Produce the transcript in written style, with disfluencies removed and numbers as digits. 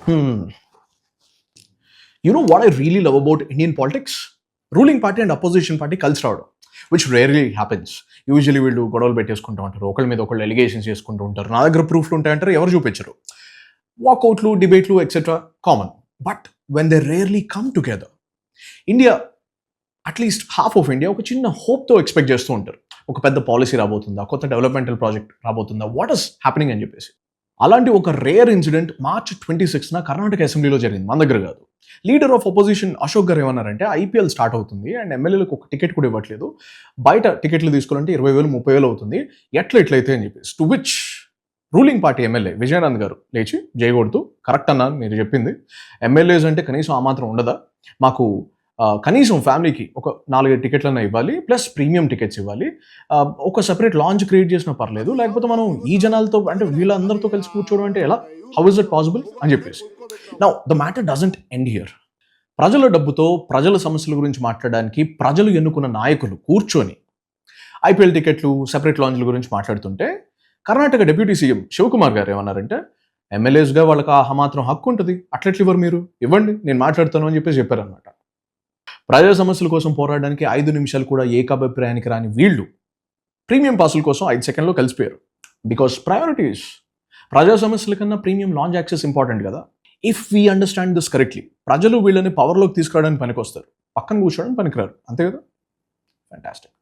Hmm. You know what I really love about Indian politics? Ruling party and opposition party కలిసి రావడం, which rarely happens. Usually వీళ్ళు గొడవలు పెట్టేసుకుంటూ ఉంటారు, ఒకళ్ళ మీద ఒకళ్ళు ఎలిగేషన్స్ చేసుకుంటూ ఉంటారు, నా దగ్గర ప్రూఫ్లు ఉంటాయంటారు, ఎవరు చూపించరు, వాకౌట్లు, డిబేట్లు etcetera common. But when they rarely come together, India at least half of India ఒక చిన్న హోప్తో ఎక్స్పెక్ట్ చేస్తూ ఉంటారు. ఒక పెద్ద పాలసీ రాబోతుందా, కొత్త డెవలప్మెంటల్ ప్రాజెక్ట్ రాబోతుందా, వాట్ ఈస్ హ్యాపెనింగ్ అని చెప్పేసి. అలాంటి ఒక రేర్ ఇన్సిడెంట్ March 26న కర్ణాటక అసెంబ్లీలో జరిగింది, మన దగ్గర కాదు. Leader of opposition Ashok garu ఏమన్నారంటే, ఐపీఎల్ స్టార్ట్ అవుతుంది అండ్ ఎమ్మెల్యేలకు ఒక టికెట్ కూడా ఇవ్వట్లేదు, బయట టికెట్లు తీసుకోవాలంటే 20,000 30,000 అవుతుంది, ఎట్లయితే అని చెప్పేసి. To which ruling party MLA Vijayanand గారు లేచి జయగొడుతూ, కరెక్ట్ అన్నాను మీరు చెప్పింది, ఎమ్మెల్యేస్ అంటే కనీసం ఆ మాత్రం ఉండదా, మాకు కనీసం ఫ్యామిలీకి ఒక 4 టికెట్లన్నా ఇవ్వాలి, ప్లస్ ప్రీమియం టికెట్స్ ఇవ్వాలి, ఒక సెపరేట్ లాంచ్ క్రియేట్ చేసినా పర్లేదు, లేకపోతే మనం ఈ జనాలతో అంటే వీళ్ళందరితో కలిసి కూర్చోవడం అంటే ఎలా, హౌ ఇస్ ఇట్ పాసిబుల్ అని చెప్పేసి. Now the matter doesn't end here. ప్రజల డబ్బుతో ప్రజల సమస్యల గురించి మాట్లాడడానికి ప్రజలు ఎన్నుకున్న నాయకులు కూర్చొని ఐపీఎల్ టికెట్లు, సెపరేట్ లాంచ్ల గురించి మాట్లాడుతుంటే, కర్ణాటక డిప్యూటీ సీఎం శివకుమార్ గారు ఏమన్నారంటే, ఎమ్మెల్యేస్గా వాళ్ళకి ఆ మాత్రం హక్కు ఉంటుంది, అట్లెట్లు ఇవ్వరు మీరు, ఇవ్వండి నేను మాట్లాడతాను అని చెప్పేసి చెప్పారనమాట. ప్రజా సమస్యల కోసం పోరాడడానికి 5 నిమిషాలు కూడా ఏకాభిప్రాయానికి రాని వీళ్ళు ప్రీమియం పాసుల కోసం 5 సెకండ్లో కలిసిపోయారు. బికాస్ ప్రయారిటీస్, ప్రజా సమస్యల కన్నా ప్రీమియం లాంచ్ యాక్సెస్ ఇంపార్టెంట్ కదా. If we understand this correctly, ప్రజలు వీళ్ళని పవర్లోకి తీసుకురావడానికి పనికొస్తారు, పక్కన కూర్చోవడానికి పనికిరారు, అంతే కదా. ఫ్యాంటాస్టిక్.